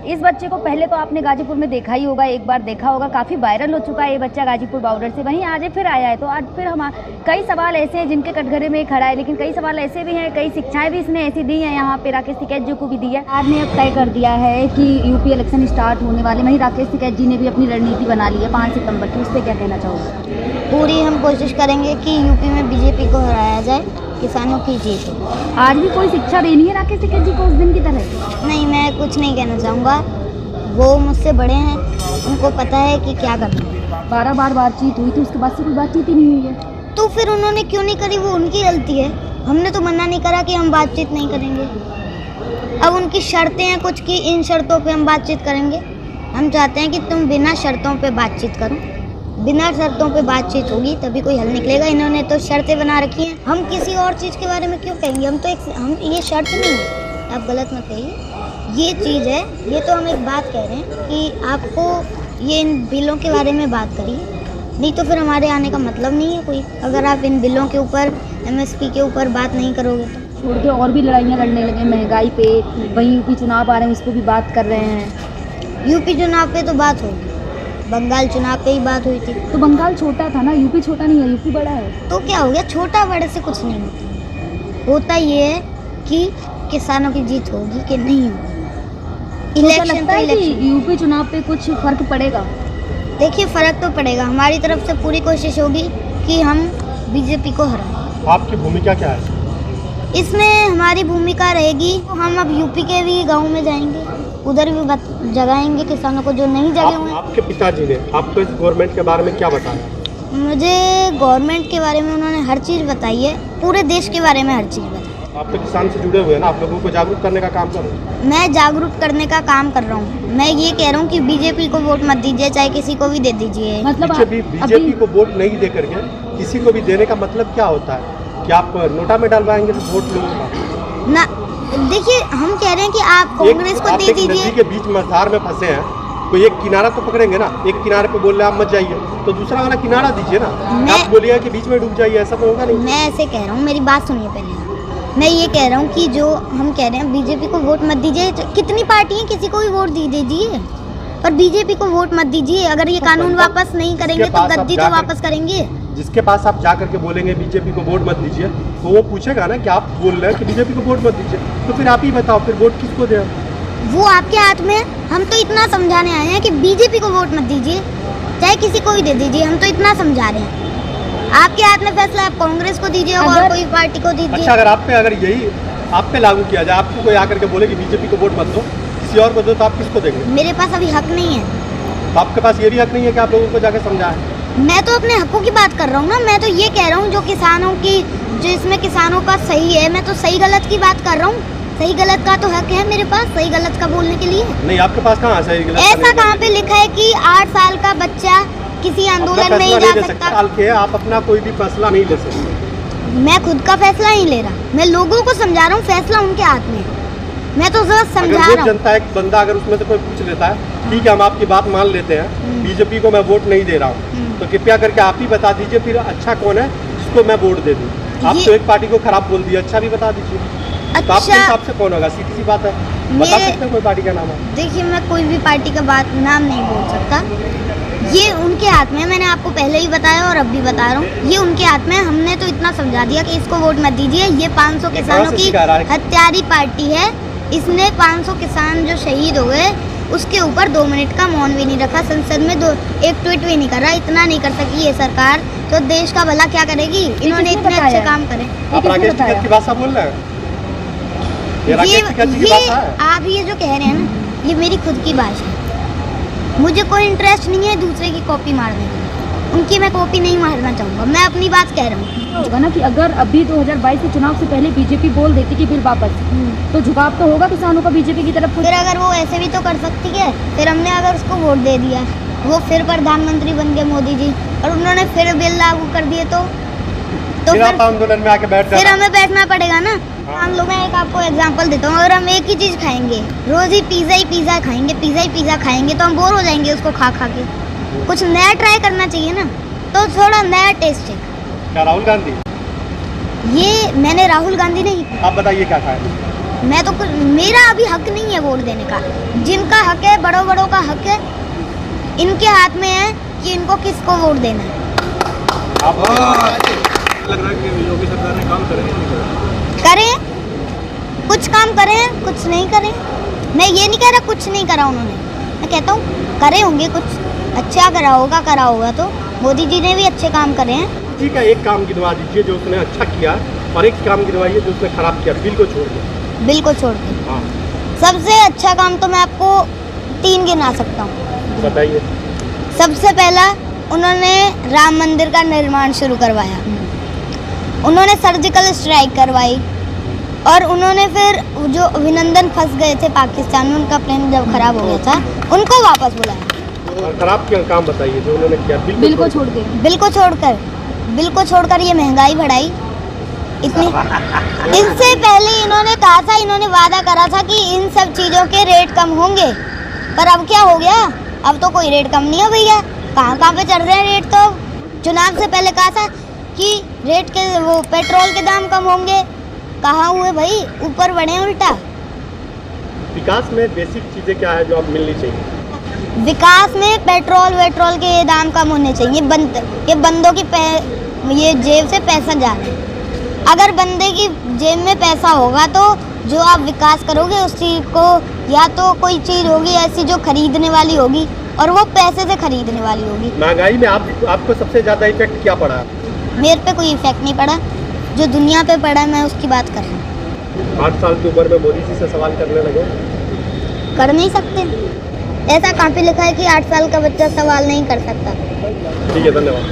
इस बच्चे को पहले तो आपने गाजीपुर में देखा ही होगा, एक बार देखा होगा, काफ़ी वायरल हो चुका है ये बच्चा गाजीपुर बॉर्डर से। वहीं आज फिर आया है, तो आज फिर हम कई सवाल ऐसे हैं जिनके कटघरे में खड़ा है, लेकिन कई सवाल ऐसे भी हैं, कई शिक्षाएं भी इसने ऐसी दी हैं यहाँ पे राकेश टिकैत जी को भी दी है। आज ने अब तय कर दिया है कि यूपी इलेक्शन स्टार्ट होने वाले, वहीं राकेश टिकैत जी ने भी अपनी रणनीति बना ली है 5 सितंबर की, उस पर क्या कहना चाहोगे? पूरी हम कोशिश करेंगे कि यूपी में बीजेपी को हराया जाए, किसानों की जीत हो। आज भी कोई शिक्षा देनी है राकेश टिकैत जी को उस दिन की तरह? नहीं, मैं कुछ नहीं कहना चाहूँगा, वो मुझसे बड़े हैं, उनको पता है कि क्या करना है। 12 बार बातचीत हुई थी, उसके बाद से कोई बातचीत ही नहीं हुई है। तो फिर उन्होंने क्यों नहीं करी, वो उनकी गलती है। हमने तो मना नहीं करा कि हम बातचीत नहीं करेंगे। अब उनकी शर्तें हैं कुछ की, इन शर्तों पे हम बातचीत करेंगे। हम चाहते हैं कि तुम बिना शर्तों पे बातचीत करो, बिना शर्तों पे बातचीत होगी तभी कोई हल निकलेगा। इन्होंने तो शर्तें बना रखी हैं, हम किसी और चीज़ के बारे में क्यों कहेंगे? हम ये शर्त नहीं है, आप गलत मत कहिए, ये चीज़ है। ये तो हम एक बात कह रहे हैं कि आपको ये इन बिलों के बारे में बात करिए, नहीं तो फिर हमारे आने का मतलब नहीं है कोई, अगर आप इन बिलों के ऊपर, MSP के ऊपर बात नहीं करोगे तो। छोड़ के और भी लड़ाइयाँ लड़ने लगे महंगाई पे, वहीं यूपी चुनाव आ रहे हैं उस पर भी बात कर रहे हैं। यूपी चुनाव पे तो बात होगी, बंगाल चुनाव पे ही बात हुई थी। तो बंगाल छोटा था ना, यूपी छोटा नहीं है, यूपी बड़ा है। तो क्या हो गया, छोटा बड़े से कुछ नहीं होता। होता ये है कि किसानों की जीत होगी कि नहीं होगी। इलेक्शन तो इलेक्शन, यूपी चुनाव पे कुछ फर्क पड़ेगा? देखिए फ़र्क तो पड़ेगा, हमारी तरफ से पूरी कोशिश होगी कि हम बीजेपी को हराएं। आपकी भूमिका क्या है इसमें? हमारी भूमिका रहेगी, हम अब यूपी के भी गाँव में जाएंगे, उधर भी जगाएंगे किसानों को जो नहीं जगे हुए। आपके पिताजी ने आपको इस गवर्नमेंट के बारे में क्या बताया? मुझे गवर्नमेंट के बारे में उन्होंने हर चीज़ बताई है, पूरे देश के बारे में हर चीज़ बताई। आप तो किसान से जुड़े हुए हैं ना, आप लोगों को जागरूक करने का काम कर रहे हैं। मैं जागरूक करने का काम कर रहा हूँ। मैं ये कह रहा हूँ कि बीजेपी को वोट मत दीजिए, चाहे किसी को भी दे दीजिए। मतलब बीजेपी को वोट नहीं दे करके किसी को भी देने का मतलब क्या होता है? कि आप नोटा में डलवाएंगे तो वोट लोगों का ना, देखिए हम कह रहे हैं कि आप कांग्रेस को दे दीजिए। नदी के बीच मझधार में फंसे हैं, कोई एक किनारा तो पकड़ेंगे ना। एक किनारे पे बोल रहे हैं आप मत जाइए, तो दूसरा वाला किनारा दीजिए ना। आप बोलिए कि बीच में डूब जाइए, ऐसा तो होगा नहीं। मैं ऐसे कह रहा हूँ, मेरी बात सुनिए पहले। मैं ये कह रहा हूँ कि जो हम कह रहे हैं बीजेपी को वोट मत दीजिए, कितनी पार्टी है, किसी को भी वोट दीजिए, पर बीजेपी को वोट मत दीजिए। अगर ये कानून वापस नहीं करेंगे तो गद्दी तो वापस करेंगे। जिसके पास आप जा करके बोलेंगे बीजेपी को वोट मत दीजिए, तो वो पूछेगा ना कि आप बोल रहे हैं कि बीजेपी को वोट मत दीजिए, तो फिर आप ही बताओ फिर वोट किसको दें? वो आपके हाथ में। हम तो इतना समझाने आए हैं कि बीजेपी को वोट मत दीजिए, चाहे किसी को भी दे दीजिए, हम तो इतना समझा रहे हैं। आपके हाथ में फैसला, आप कांग्रेस को दीजिए और कोई पार्टी को दीजिए। अच्छा, अगर यही आप पे लागू किया जाए, आपको कोई आकर के बोले कि बीजेपी को वोट मत दो, किसी और को दो, तो आप किसको देंगे? मेरे पास अभी हक नहीं है। तो आपके पास ये भी हक नहीं है कि आप लोगों को जाकर समझाएं? मैं तो अपने हकों की बात कर रहा हूँ ना। मैं तो ये कह रहा हूँ जो किसानों की, जो इसमें किसानों का सही है, मैं तो सही गलत की बात कर रहा हूँ। सही गलत का तो हक है मेरे पास, सही गलत का बोलने के लिए। नहीं, आपके पास कहाँ सही गलत? ऐसा कहाँ पे लिखा है कि 8 साल का बच्चा किसी आंदोलन में ही जा सकता? आप अपना कोई भी फैसला नहीं ले सकते। मैं खुद का फैसला नहीं ले रहा, मैं लोगों को समझा रहा हूँ, फैसला उनके हाथ में है। मैं तो जरा समझा रहा हूँ। जनता एक बंदा अगर उसमें से कोई पूछ लेता है, ठीक है हम आपकी बात मान लेते हैं, बीजेपी को मैं वोट नहीं दे रहा हूँ, तो कृपया करके आप ही बता दीजिए फिर अच्छा कौन है जिसको मैं वोट दे दूँ। आप तो एक पार्टी को खराब बोल दिया, अच्छा भी बता दीजिए। अच्छा, तो आपके हिसाब से कौन होगा? सीधी सी बात है, बता सकते हैं कोई पार्टी का नाम? देखिए, मैं कोई भी पार्टी का नाम नहीं बोल सकता, ये उनके हाथ में है। मैंने आपको पहले ही बताया और अब भी बता रहा हूँ, ये उनके हाथ में है। हमने तो इतना समझा दिया कि इसको वोट मत दीजिए। ये 500 किसानों की हत्यारी पार्टी है। इसने 500 किसान जो शहीद हो गए उसके ऊपर 2 मिनट का मौन भी नहीं रखा, संसद में एक ट्वीट भी नहीं कर रहा। इतना नहीं कर सकी ये सरकार, तो देश का भला क्या करेगी? इन्होंने इतने अच्छे काम करे। आप राकेश टिकैत की भाषा बोल रहे हैं? ये आप ये जो कह रहे हैं ना, ये मेरी खुद की भाषा है। मुझे कोई इंटरेस्ट नहीं है दूसरे की कॉपी मारने की, उनकी मैं कॉपी नहीं मारना चाहूँगा। मैं अपनी बात कह रहा हूँ। होगा ना कि अगर अभी 2022 के चुनाव से पहले बीजेपी बोल देती कि बिल वापस, तो झुकाव तो होगा किसानों का बीजेपी की तरफ। फिर अगर वो ऐसे भी तो कर सकती है, फिर हमने अगर उसको वोट दे दिया, वो फिर प्रधानमंत्री बन गए मोदी जी, और उन्होंने फिर बिल लागू कर दिए, तो फिर आंदोलन में आके फिर हमें बैठना पड़ेगा ना। मान लो, मैं एक आपको एग्जांपल देता हूँ, अगर हम एक ही चीज़ खाएंगे, रोज ही पिज़्ज़ा खाएंगे, पिज़्ज़ा खाएंगे, तो हम बोर हो जाएंगे उसको खा खा के। कुछ नया ट्राई करना चाहिए ना, तो थोड़ा नया टेस्ट है। क्या राहुल गांधी? ये मैंने राहुल गांधी नहीं, आप बताइए क्या खाया? मैं तो मेरा अभी हक नहीं है वोट देने का। जिनका हक है, बड़ों बड़ों का हक है, इनके हाथ में है कि इनको किसको वोट देना है। आपको लग रहा है कि योगी सरकार ने काम करें, कुछ काम करें, कुछ नहीं करें। मैं ये नहीं कह रहा कुछ नहीं करा उन्होंने, मैं कहता हूँ करे होंगे, कुछ अच्छा करा होगा तो मोदी जी ने भी अच्छे काम करे हैं। जी का एक काम गिनवा दीजिए जो उसने अच्छा किया, और एक काम गिनवाइए जो उसने खराब किया, बिल को छोड़ के। बिल को छोड़ के हाँ, सबसे अच्छा काम तो मैं आपको 3 गिना सकता हूँ। बताइए। सबसे पहला, उन्होंने राम मंदिर का निर्माण शुरू करवाया, उन्होंने सर्जिकल स्ट्राइक करवाई, और उन्होंने फिर जो अभिनंदन फंस गए थे पाकिस्तान में, उनका प्लेन जब खराब हो गया था, उनको वापस बुलाया। और खराब क्या काम बताइए जो उन्होंने किया? बिल को छोड़ के। बिल को छोड़कर ये महंगाई बढ़ाई इतनी। इससे पहले इन्होंने कहा था, इन्होंने वादा करा था कि इन सब चीज़ों के रेट कम होंगे, पर अब क्या हो गया? अब तो कोई रेट कम नहीं है भैया, कहाँ पे चढ़ रहे हैं रेट। तो चुनाव से पहले कहा था कि रेट के वो पेट्रोल के दाम कम होंगे, कहाँ हुए भाई? ऊपर बढ़े उल्टा। विकास में बेसिक चीजें क्या है जो आप मिलनी चाहिए? विकास में पेट्रोल वेट्रोल के दाम कम होने चाहिए। ये बंदों की ये जेब से पैसा जा रहा है। अगर बंदे की जेब में पैसा होगा तो जो आप विकास करोगे उस चीज़ को, या तो कोई चीज़ होगी ऐसी जो खरीदने वाली होगी, और वो पैसे से खरीदने वाली होगी। महंगाई में आपको सबसे ज़्यादा इफेक्ट क्या पड़ा? मेरे पे कोई इफेक्ट नहीं पड़ा, जो दुनिया पे पड़ा है मैं उसकी बात कर रहा हूँ। 8 साल की उम्र में मोदी जी से सवाल करने लगे? कर नहीं सकते, ऐसा कहाँ पे लिखा है कि 8 साल का बच्चा सवाल नहीं कर सकता? ठीक है, धन्यवाद।